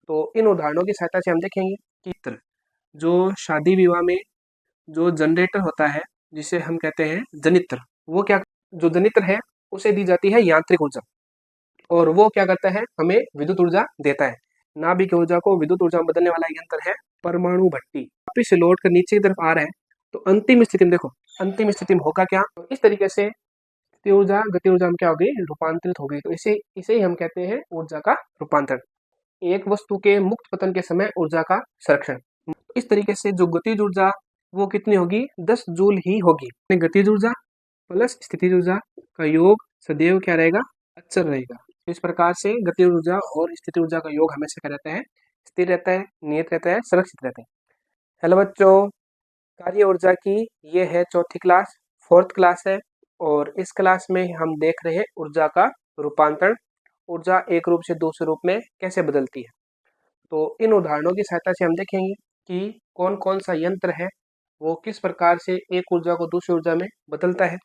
तो इन उदाहरणों की सहायता से हम देखेंगे कि जो शादी विवाह में जो जनरेटर होता है जिसे हम कहते हैं जनित्र, वो क्या, जो जनित्र है उसे दी जाती है यांत्रिक ऊर्जा और वो क्या करता है, हमें विद्युत ऊर्जा देता है। नाभिक ऊर्जा को विद्युत ऊर्जा में बदलने वाला यंत्र है परमाणु भट्टी। वापिस से लौट कर नीचे की तरफ आ रहा है तो अंतिम स्थिति में देखो, अंतिम स्थिति में होगा क्या, तो इस तरीके से स्थिति ऊर्जा गति ऊर्जा में क्या हो गई, रूपांतरित हो गई। तो इसे इसे ही हम कहते हैं ऊर्जा का रूपांतरण। एक वस्तु के मुक्त पतन के समय ऊर्जा का संरक्षण। इस तरीके से जो गतिज ऊर्जा वो कितनी होगी, 10 जूल ही होगी। गतिज ऊर्जा प्लस स्थितिज ऊर्जा का योग सदैव क्या रहेगा, अचर रहेगा। इस प्रकार से गतिज ऊर्जा और स्थितिज ऊर्जा का योग हमेशा क्या रहता है, स्थिर रहता है, नियत रहता है, संरक्षित रहता है। हेलो बच्चों, कार्य ऊर्जा की ये है चौथी क्लास, 4th क्लास है और इस क्लास में हम देख रहे हैं ऊर्जा का रूपांतरण, ऊर्जा एक रूप से दूसरे रूप में कैसे बदलती है। तो इन उदाहरणों की सहायता से हम देखेंगे कि कौन कौन सा यंत्र है वो किस प्रकार से एक ऊर्जा को दूसरी ऊर्जा में बदलता है।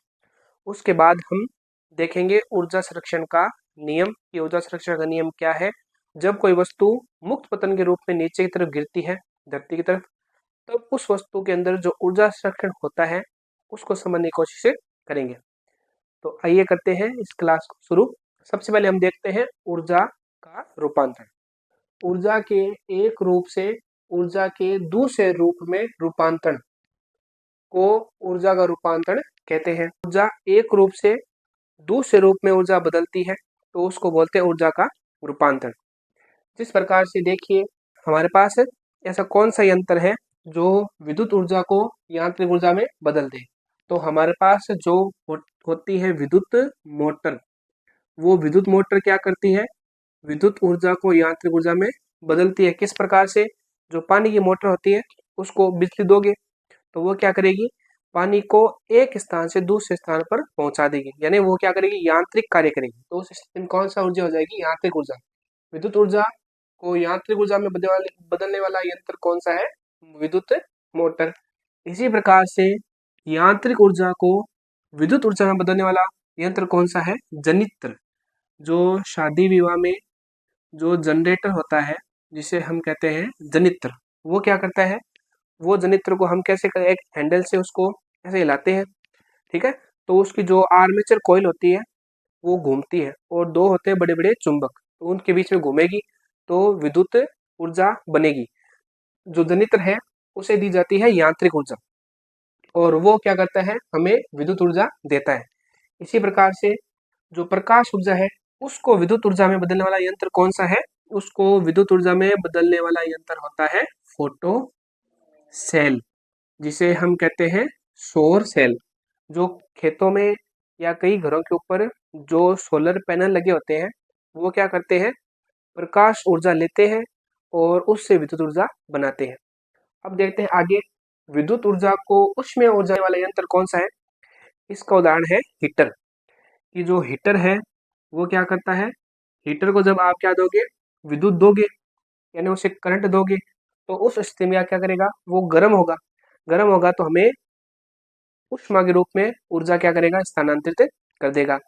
उसके बाद हम देखेंगे ऊर्जा संरक्षण का नियम, कि ऊर्जा संरक्षण का नियम क्या है। जब कोई वस्तु मुक्त पतन के रूप में नीचे की तरफ गिरती है, धरती की तरफ, तब उस वस्तु के अंदर जो ऊर्जा संरक्षण होता है उसको समझने की कोशिश करेंगे। तो आइए करते हैं इस क्लास को शुरू। सबसे पहले हम देखते हैं ऊर्जा का रूपांतरण। ऊर्जा के एक रूप से ऊर्जा के दूसरे रूप में रूपांतरण को ऊर्जा का रूपांतरण कहते हैं। ऊर्जा एक रूप से दूसरे रूप में ऊर्जा बदलती है तो उसको बोलते हैं ऊर्जा का रूपांतरण। जिस प्रकार से देखिए, हमारे पास ऐसा कौन सा यंत्र है जो विद्युत ऊर्जा को यांत्रिक ऊर्जा में बदल दे। तो हमारे पास जो होती है विद्युत मोटर, वो विद्युत मोटर क्या करती है, विद्युत ऊर्जा को यांत्रिक ऊर्जा में बदलती है। किस प्रकार से, जो पानी की मोटर होती है उसको बिजली दोगे तो वो क्या करेगी, पानी को एक स्थान से दूसरे स्थान पर पहुंचा देगी, यानी वो क्या करेगी, यांत्रिक कार्य करेगी। तो उस स्थिति में कौन सा ऊर्जा हो जाएगी, यांत्रिक ऊर्जा। विद्युत ऊर्जा को यांत्रिक ऊर्जा में बदलने वाला यंत्र कौन सा है, विद्युत मोटर। इसी प्रकार से यांत्रिक ऊर्जा को विद्युत ऊर्जा में बदलने वाला यंत्र कौन सा है, जनित्र। जो शादी विवाह में जो जनरेटर होता है जिसे हम कहते हैं जनित्र, वो क्या करता है, वो जनित्र को हम कैसे करें, एक हैंडल से उसको ऐसे हिलाते हैं, ठीक है। तो उसकी जो आर्मेचर कॉइल होती है वो घूमती है और दो होते हैं बड़े बड़े चुंबक, तो उनके बीच में घूमेगी तो विद्युत ऊर्जा बनेगी। जो जनित्र है उसे दी जाती है यांत्रिक ऊर्जा और वो क्या करता है, हमें विद्युत ऊर्जा देता है। इसी प्रकार से जो प्रकाश ऊर्जा है उसको विद्युत ऊर्जा में बदलने वाला यंत्र कौन सा है, उसको विद्युत ऊर्जा में बदलने वाला यंत्र होता है फोटो सेल, जिसे हम कहते हैं सौर सेल। जो खेतों में या कई घरों के ऊपर जो सोलर पैनल लगे होते हैं वो क्या करते हैं, प्रकाश ऊर्जा लेते हैं और उससे विद्युत ऊर्जा बनाते हैं। अब देखते हैं आगे, विद्युत ऊर्जा को ऊष्मीय ऊर्जा वाला यंत्र कौन सा है। इसका उदाहरण है हीटर। कि जो हीटर है वो क्या करता है, हीटर को जब आप क्या दोगे, विद्युत दोगे, यानी उसे करंट दोगे, तो उस स्थिति में क्या करेगा, वो गर्म होगा। गर्म होगा तो हमें ऊष्मा के रूप में ऊर्जा क्या करेगा, स्थानांतरित कर देगा।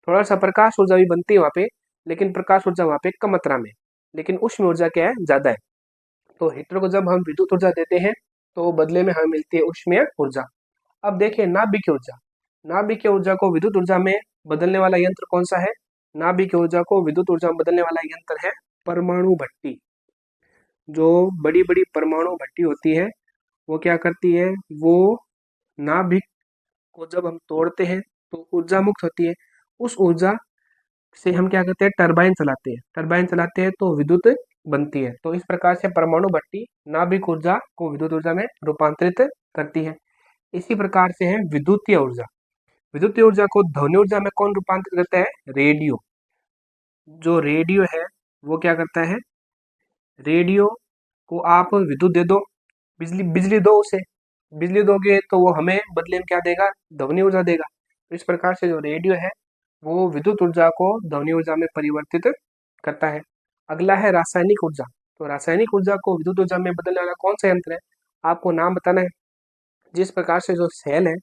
थोड़ा सा प्रकाश ऊर्जा भी बनती है वहाँ पे, लेकिन प्रकाश ऊर्जा वहाँ पे कम मात्रा में, लेकिन ऊष्मा ऊर्जा क्या है, ज्यादा है। तो हीटर को जब हम विद्युत ऊर्जा देते हैं तो बदले में हमें मिलती है ऊष्मीय ऊर्जा। अब देखिए नाभिक ऊर्जा। नाभिक ऊर्जा को विद्युत ऊर्जा में बदलने वाला यंत्र कौन सा है, नाभिक ऊर्जा को विद्युत ऊर्जा में बदलने वाला यंत्र है परमाणु भट्टी। जो बड़ी बड़ी परमाणु भट्टी होती है वो क्या करती है, वो नाभिक को जब हम तोड़ते हैं तो ऊर्जा मुक्त होती है। उस ऊर्जा से हम क्या करते हैं, टरबाइन चलाते हैं। टरबाइन चलाते हैं तो विद्युत बनती है। तो इस प्रकार से परमाणु भट्टी नाभिक ऊर्जा को विद्युत ऊर्जा में रूपांतरित करती है। इसी प्रकार से है विद्युतीय ऊर्जा। विद्युतीय ऊर्जा को ध्वनि ऊर्जा में कौन रूपांतरित करता है, रेडियो। जो रेडियो है वो क्या करता है, रेडियो को आप विद्युत दे दो, बिजली बिजली दो उसे, बिजली दोगे तो वो हमें बदले में क्या देगा, ध्वनि ऊर्जा देगा। तो इस प्रकार से जो रेडियो है वो विद्युत ऊर्जा को ध्वनि ऊर्जा में परिवर्तित करता है। अगला है रासायनिक ऊर्जा। तो रासायनिक ऊर्जा को विद्युत ऊर्जा में बदलने वाला कौन सा यंत्र है, आपको नाम बताना है। जिस प्रकार से जो सेल है,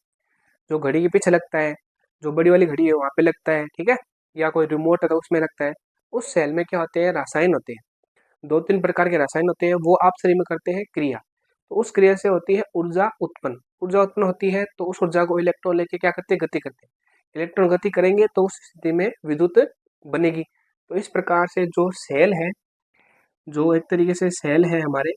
जो घड़ी के पीछे लगता है, जो बड़ी वाली घड़ी है वहाँ पे लगता है, ठीक है, या कोई रिमोट है तो उसमें लगता है, उस सेल में क्या होते हैं, रासायन होते हैं। दो तीन प्रकार के रसायन होते हैं, वो आप शरीर में करते हैं क्रिया, तो उस क्रिया से होती है ऊर्जा उत्पन्न। ऊर्जा उत्पन्न होती है तो उस ऊर्जा को इलेक्ट्रॉन लेके क्या करते हैं, गति करते हैं। इलेक्ट्रॉन गति करेंगे तो उस स्थिति में विद्युत बनेगी। तो इस प्रकार से जो सेल है, जो एक तरीके से सेल है हमारे,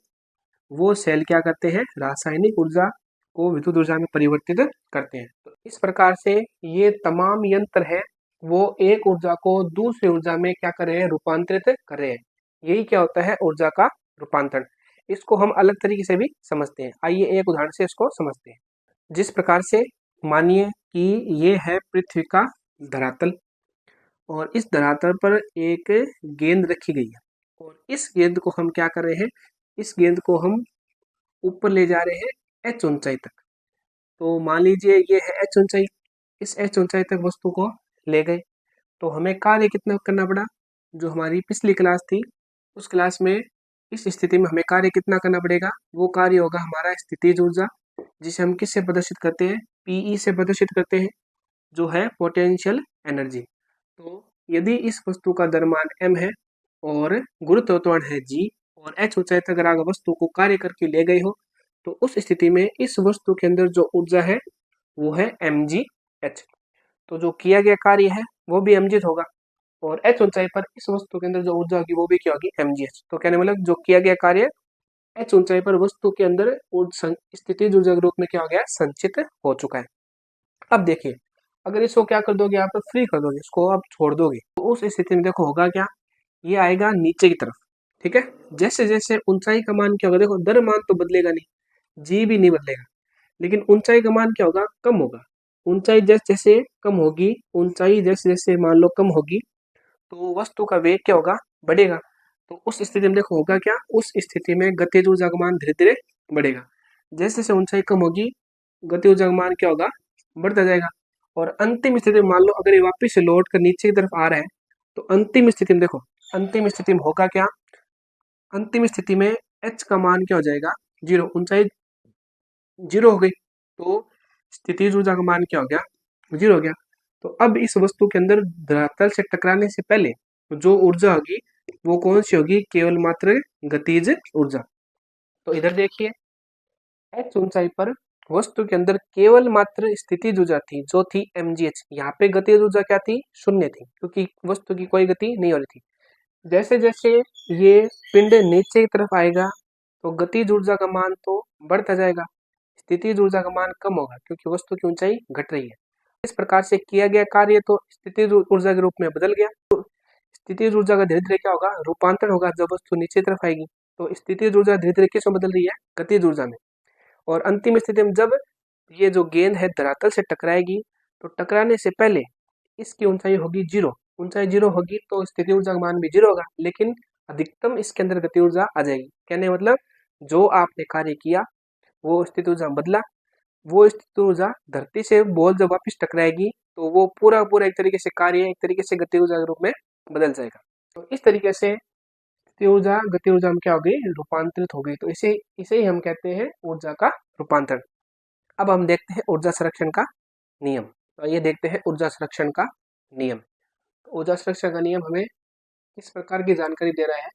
वो सेल क्या करते हैं, रासायनिक ऊर्जा को विद्युत ऊर्जा में परिवर्तित करते हैं। तो इस प्रकार से ये तमाम यंत्र है वो एक ऊर्जा को दूसरी ऊर्जा में क्या कर रहे हैं, रूपांतरित कर रहे हैं। यही क्या होता है, ऊर्जा का रूपांतरण। इसको हम अलग तरीके से भी समझते हैं। आइए एक उदाहरण से इसको समझते हैं। जिस प्रकार से मानिए कि ये है पृथ्वी का धरातल और इस धरातल पर एक गेंद रखी गई है और इस गेंद को हम क्या कर रहे हैं, इस गेंद को हम ऊपर ले जा रहे हैं h ऊंचाई तक। तो मान लीजिए ये है h ऊंचाई, इस h ऊंचाई तक वस्तु को ले गए तो हमें कार्य कितना करना पड़ा, जो हमारी पिछली क्लास थी उस क्लास में इस स्थिति में हमें कार्य कितना करना पड़ेगा, वो कार्य होगा हमारा स्थितिज ऊर्जा, जिसे हम किससे प्रदर्शित करते हैं, पीई से प्रदर्शित करते हैं, जो है पोटेंशियल एनर्जी। तो यदि इस वस्तु का द्रव्यमान m है और गुरुत्वाकर्षण है g और h ऊंचाई तक अगर आप वस्तु को कार्य करके ले गए हो, तो उस स्थिति में इस वस्तु के अंदर जो ऊर्जा है वो है mgh। तो जो किया गया कार्य है वो भी mg होगा और h ऊंचाई पर इस वस्तु के अंदर जो ऊर्जा होगी वो भी क्या होगी, mgh। तो कहने मतलब जो किया गया कार्य h ऊंचाई पर वस्तु के अंदर स्थितिज ऊर्जा के रूप में क्या हो गया, संचित हो चुका है। अब देखिए, अगर इसको क्या कर दोगे, आप फ्री कर दोगे, इसको आप छोड़ दोगे, तो उस स्थिति में देखो होगा क्या, ये आएगा नीचे की तरफ। ठीक है, जैसे जैसे ऊंचाई का मान क्या होगा, देखो द्रव्यमान तो बदलेगा नहीं, जी भी नहीं बदलेगा, लेकिन ऊंचाई का मान क्या होगा, कम होगा। ऊंचाई जैसे जैसे कम होगी, ऊंचाई जैसे जैसे मान लो कम होगी, तो वस्तु का वेग क्या होगा, बढ़ेगा। तो उस स्थिति में देखो होगा क्या, उस स्थिति में गतिज ऊर्जा का मान धीरे धीरे बढ़ेगा। जैसे जैसे ऊंचाई कम होगी, गति ऊर्जा का मान क्या होगा, बढ़ता जाएगा। और अंतिम स्थिति में मान लो अगर ये वापस से लौट कर नीचे की तरफ आ रहा है, तो अंतिम स्थिति में देखो, अंतिम स्थिति में होगा क्या, अंतिम स्थिति में h का मान क्या हो जाएगा, जीरो, ऊंचाई जीरो हो गई, तो स्थितिज ऊर्जा का मान क्या हो गया, जीरो हो गया। तो अब इस वस्तु के अंदर धरातल से टकराने से पहले जो ऊर्जा होगी वो कौन सी होगी, केवल मात्र गतिज ऊर्जा। तो इधर देखिए, h ऊंचाई पर वस्तु के अंदर केवल मात्र स्थितिज ऊर्जा थी जो थी mgh। यहाँ पे गतिज ऊर्जा क्या थी, शून्य थी, क्योंकि वस्तु की कोई गति नहीं हो रही थी। जैसे जैसे ये पिंड नीचे की तरफ आएगा तो गतिज ऊर्जा का मान तो बढ़ता जाएगा, स्थितिज ऊर्जा का मान कम होगा, क्योंकि वस्तु की ऊंचाई घट रही है। इस प्रकार से किया गया कार्य तो स्थितिज ऊर्जा के रूप में बदल गया। तो स्थितिज ऊर्जा का धीरे धीरे क्या होगा, रूपांतरण होगा जब वस्तु नीचे की तरफ आएगी। तो स्थितिज ऊर्जा धीरे धीरे किस में बदल रही है, गतिज ऊर्जा में। और अंतिम स्थिति में जब ये जो गेंद है धरातल से टकराएगी, तो टकराने से पहले इसकी ऊंचाई होगी जीरो, ऊंचाई जीरो होगी तो स्थिति ऊर्जा का मान भी जीरो होगा, लेकिन अधिकतम इसके अंदर गति ऊर्जा आ जाएगी। कहने का मतलब जो आपने कार्य किया वो स्थिति ऊर्जा बदला, वो स्थिति ऊर्जा धरती से बॉल जब वापस टकराएगी तो वो पूरा पूरा एक तरीके से कार्य एक तरीके से गति ऊर्जा के रूप में बदल जाएगा। तो इस तरीके से स्थिति ऊर्जा गति ऊर्जा में क्या हो गई, रूपांतरित हो गई। तो इसे इसे ही हम कहते हैं ऊर्जा का रूपांतरण। अब हम देखते हैं ऊर्जा संरक्षण का नियम। तो ये देखते हैं ऊर्जा संरक्षण का नियम। ऊर्जा संरक्षण का नियम हमें इस प्रकार की जानकारी दे रहा है,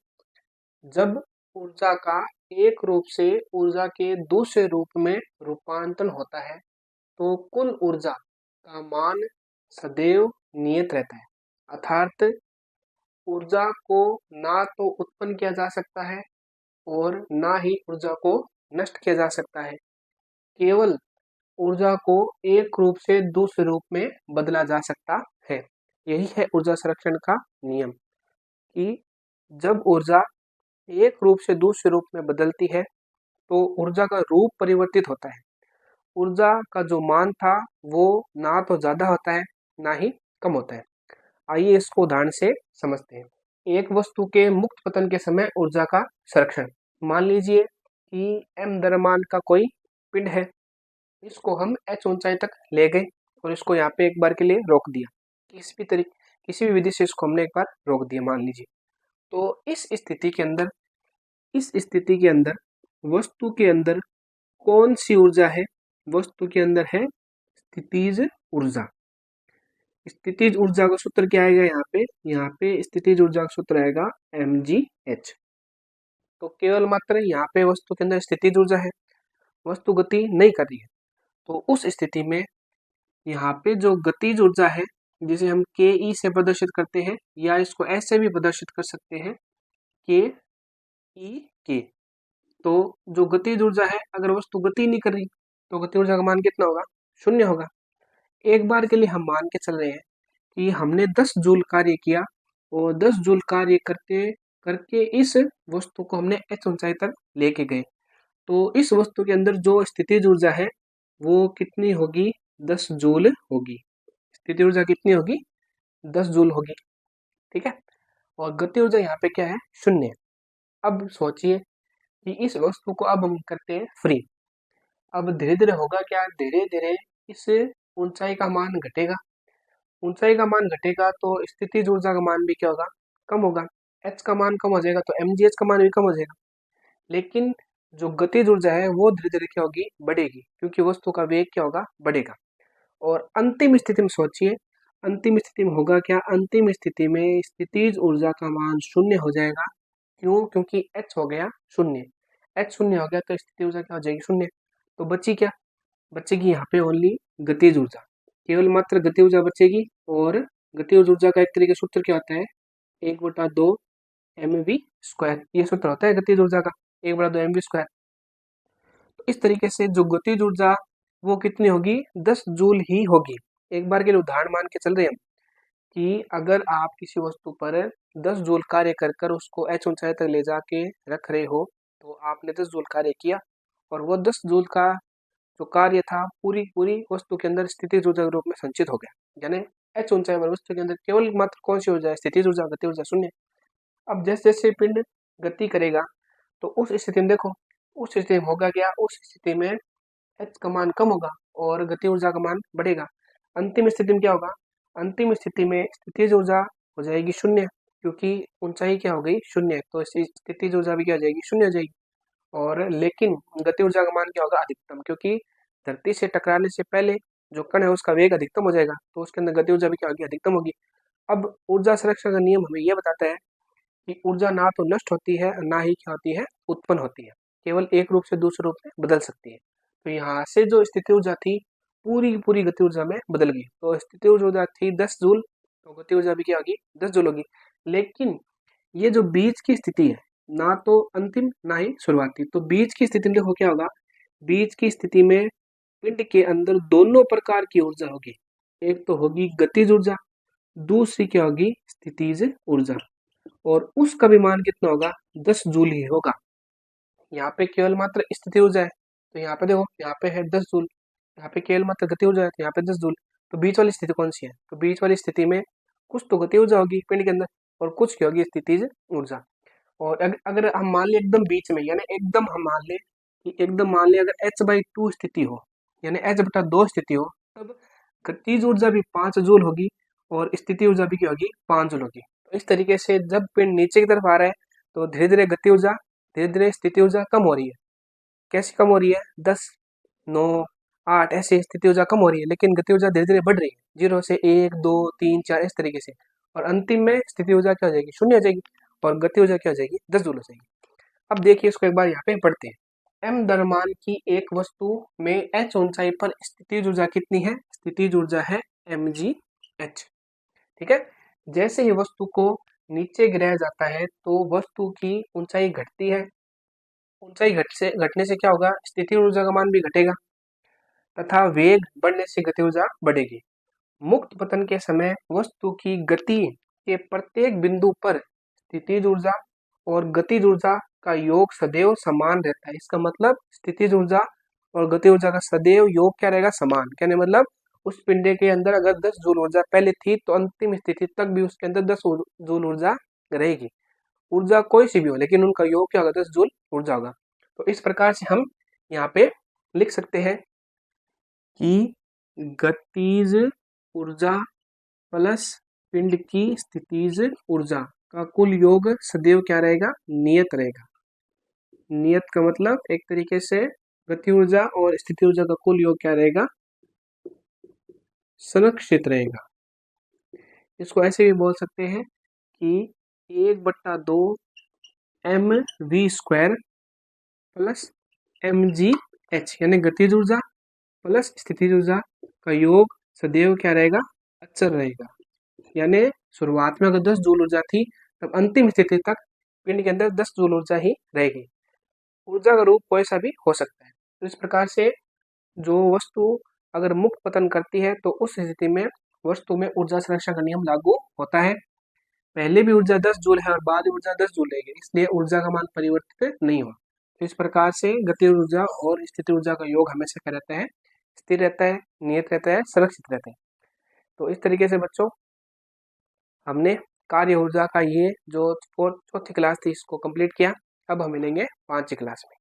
जब ऊर्जा का एक रूप से ऊर्जा के दूसरे रूप में रूपांतरण होता है तो कुल ऊर्जा का मान सदैव नियत रहता है। अर्थात ऊर्जा को ना तो उत्पन्न किया जा सकता है और ना ही ऊर्जा को नष्ट किया जा सकता है, केवल ऊर्जा को एक रूप से दूसरे रूप में बदला जा सकता है। यही है ऊर्जा संरक्षण का नियम, कि जब ऊर्जा एक रूप से दूसरे रूप में बदलती है तो ऊर्जा का रूप परिवर्तित होता है। ऊर्जा का जो मान था वो ना तो ज्यादा होता है ना ही कम होता है। आइए इसको उदाहरण से समझते हैं। एक वस्तु के मुक्त पतन के समय ऊर्जा का संरक्षण। मान लीजिए कि m द्रव्यमान का कोई पिंड है, इसको हम h ऊंचाई तक ले गए और इसको यहाँ पे एक बार के लिए रोक दिया, किसी भी विधि से इसको हमने एक बार रोक दिया मान लीजिए। तो इस स्थिति के अंदर वस्तु के अंदर कौन सी ऊर्जा है, वस्तु के अंदर है स्थितिज ऊर्जा। स्थितिज ऊर्जा का सूत्र क्या आएगा, यहाँ पे स्थितिज ऊर्जा का सूत्र आएगा mgh। तो केवल मात्र यहाँ पे वस्तु के अंदर स्थितिज ऊर्जा है, वस्तु गति नहीं कर रही है। तो उस स्थिति में यहाँ पे जो गतिज ऊर्जा है, जिसे हम के ई से प्रदर्शित करते हैं, या इसको ऐसे भी प्रदर्शित कर सकते हैं के ई के। तो जो गतिज ऊर्जा है, अगर वस्तु गति नहीं कर रही तो गति ऊर्जा का मान कितना होगा? शून्य होगा। एक बार के लिए हम मान के चल रहे हैं कि हमने 10 जूल कार्य किया और 10 जूल कार्य करते करके इस वस्तु को हमने h ऊंचाई तक लेके गए। तो इस वस्तु के अंदर जो स्थितिज ऊर्जा है वो कितनी होगी? 10 जूल होगी। स्थितिज ऊर्जा कितनी होगी? 10 जूल होगी। ठीक है। और गति ऊर्जा यहाँ पे क्या है? शून्य। अब सोचिए कि इस वस्तु को अब हम करते हैं फ्री। अब धीरे धीरे होगा क्या? धीरे धीरे इस ऊंचाई का मान घटेगा। ऊंचाई का मान घटेगा तो स्थितिज ऊर्जा का मान भी क्या होगा? कम होगा। h का मान कम हो जाएगा तो mgh का मान भी कम हो जाएगा। लेकिन जो गतिज ऊर्जा है वो धीरे धीरे क्या होगी? बढ़ेगी, क्योंकि वस्तु का वेग क्या होगा? बढ़ेगा। और अंतिम स्थिति में सोचिए, अंतिम स्थिति में होगा क्या? अंतिम स्थिति में स्थितिज ऊर्जा का मान शून्य हो जाएगा। क्यों? क्योंकि h हो गया शून्य। h शून्य हो गया तो स्थिति ऊर्जा क्या हो जाएगी? शून्य। तो बची क्या? बचेगी यहाँ पे ओनली गतिज ऊर्जा, केवल मात्र गति ऊर्जा बचेगी। और गति ऊर्जा का एक तरीके सूत्र क्या होता है? 1/2 mv स्क्वायर, ये सूत्र होता है गतिज ऊर्जा का, 1/2 mv स्क्वायर। तो इस तरीके से जो गतिज ऊर्जा वो कितनी होगी? 10 जूल ही होगी। एक बार के लिए उदाहरण मान के चल रहे हैं हम कि अगर आप किसी वस्तु पर 10 जूल कार्य कर कर उसको h ऊंचाई तक ले जाके रख रहे हो, तो आपने 10 जूल कार्य किया और वो 10 जूल का जो कार्य था पूरी पूरी वस्तु के अंदर स्थितिज ऊर्जा के रूप में संचित हो गया। यानी h ऊंचाई वाली वस्तु के अंदर केवल मात्र कौन सी ऊर्जा है? स्थितिज ऊर्जा, गति ऊर्जा शून्य। अब जैसे जैसे पिंड गति करेगा तो उस स्थिति में देखो, उस स्थिति में होगा क्या? उस स्थिति में h का मान कम होगा और गति ऊर्जा का मान बढ़ेगा। अंतिम स्थिति में क्या होगा? अंतिम स्थिति में स्थितिज ऊर्जा हो जाएगी शून्य, क्योंकि ऊंचाई क्या हो गई? शून्य। तो स्थितिज ऊर्जा भी क्या हो जाएगी? शून्य हो जाएगी। और लेकिन गति ऊर्जा का मान क्या होगा? अधिकतम, क्योंकि धरती से टकराने से पहले जो कण है उसका वेग अधिकतम हो जाएगा, तो उसके अंदर गति ऊर्जा भी क्या होगी? अधिकतम होगी। अब ऊर्जा संरक्षण का नियम हमें यह बताता है कि ऊर्जा ना तो नष्ट होती है ना ही क्या होती है? उत्पन्न होती है, केवल एक रूप से दूसरे रूप में बदल सकती है। तो यहाँ से जो स्थिति ऊर्जा थी पूरी की पूरी गति ऊर्जा में बदल गई। तो स्थिति ऊर्जा थी 10 जूल, तो गति ऊर्जा भी क्या होगी? 10 जूल होगी। लेकिन ये जो बीच की स्थिति है, ना तो अंतिम ना ही शुरुआती, तो बीच की स्थिति में देखो क्या होगा? बीच की स्थिति में पिंड के अंदर दोनों प्रकार की ऊर्जा होगी। एक तो होगी गतिज ऊर्जा, दूसरी क्या होगी? स्थितिज ऊर्जा। और उसका भी मान कितना होगा? 10 जूल ही होगा। यहाँ पे केवल मात्र स्थिति ऊर्जा है, तो यहाँ पे देखो, यहाँ पे है 10 जूल। यहाँ पे केवल मात्र गति ऊर्जा है, तो यहाँ पे 10 जूल। तो बीच वाली स्थिति कौन सी है? तो बीच वाली स्थिति में कुछ तो गति ऊर्जा होगी पिंड के अंदर और कुछ क्या होगी? स्थितिज ऊर्जा। और अगर हम मान ले एकदम बीच में, यानी एकदम हम मान ले कि एकदम मान ले अगर h/2 स्थिति हो, यानी h/2 स्थिति हो, तब गतिज ऊर्जा भी 5 जूल होगी और स्थिति ऊर्जा भी क्या होगी? 5 जूल होगी। तो इस तरीके से जब पिंड नीचे की तरफ आ रहा है तो धीरे धीरे गति ऊर्जा, धीरे धीरे स्थिति ऊर्जा कम हो रही है। कैसे कम हो रही है? 10, 9, 8 ऐसे स्थिति ऊर्जा कम हो रही है, लेकिन गति ऊर्जा धीरे धीरे बढ़ रही है, 0 से 1, 2, 3, 4 इस तरीके से। और अंतिम में स्थिति ऊर्जा क्या हो जाएगी? शून्य हो जाएगी और गति ऊर्जा क्या हो जाएगी? 10 जूल हो जाएगी। अब देखिए इसको एक बार यहाँ पे पढ़ते हैं। m द्रव्यमान की एक वस्तु में h ऊंचाई पर स्थितिज ऊर्जा कितनी है? स्थितिज ऊर्जा है mgh। ठीक है। जैसे ही वस्तु को नीचे गिराया जाता है तो वस्तु की ऊंचाई घटती है। ऊंचाई घटने से क्या होगा? स्थिति ऊर्जा का मान भी घटेगा तथा वेग बढ़ने से गति ऊर्जा बढ़ेगी। मुक्त पतन के समय वस्तु की गति के प्रत्येक बिंदु पर स्थितिज ऊर्जा और गतिज ऊर्जा का योग सदैव समान रहता है। इसका मतलब स्थितिज ऊर्जा और गति ऊर्जा का सदैव योग क्या रहेगा? समान। कहने मतलब उस पिंडे के अंदर अगर 10 जूल ऊर्जा पहले थी तो अंतिम स्थिति तक भी उसके अंदर 10 जूल ऊर्जा रहेगी। ऊर्जा कोई सी भी हो, लेकिन उनका योग क्या होगा? 10 जूल ऊर्जा होगा। तो इस प्रकार से हम यहाँ पे लिख सकते हैं कि गतिज ऊर्जा प्लस पिंड की स्थितिज ऊर्जा का कुल योग सदैव क्या रहेगा? नियत रहेगा। नियत का मतलब एक तरीके से गति ऊर्जा और स्थिति ऊर्जा का कुल योग क्या रहेगा? संरक्षित रहेगा। इसको ऐसे भी बोल सकते हैं कि 1/2 mv² प्लस mgh, यानी गतिज ऊर्जा प्लस स्थितिज ऊर्जा का योग सदैव क्या रहेगा, अचर रहेगा। यानी शुरुआत में अगर 10 जूल ऊर्जा थी, तब अंतिम स्थिति तक पिंड के अंदर 10 जूल ऊर्जा ही रहेगी। ऊर्जा का रूप कोई सा भी हो सकता है। तो इस प्रकार से जो वस्तु अगर मुक्त पतन करती है तो उस स्थिति में वस्तु में ऊर्जा संरक्षण का नियम लागू होता है। पहले भी ऊर्जा 10 जूल है और बाद में ऊर्जा 10 जूल रहेगी, इसलिए ऊर्जा का मान परिवर्तित नहीं हो। तो इस प्रकार से गतिज ऊर्जा और स्थितिज ऊर्जा का योग हमेशा क्या रहता है, स्थिर रहता है, नियत रहता है, संरक्षित रहता है। तो इस तरीके से बच्चों हमने कार्य ऊर्जा का ये जो चौथी क्लास थी इसको कंप्लीट किया। अब हम मिलेंगे 5वीं क्लास में।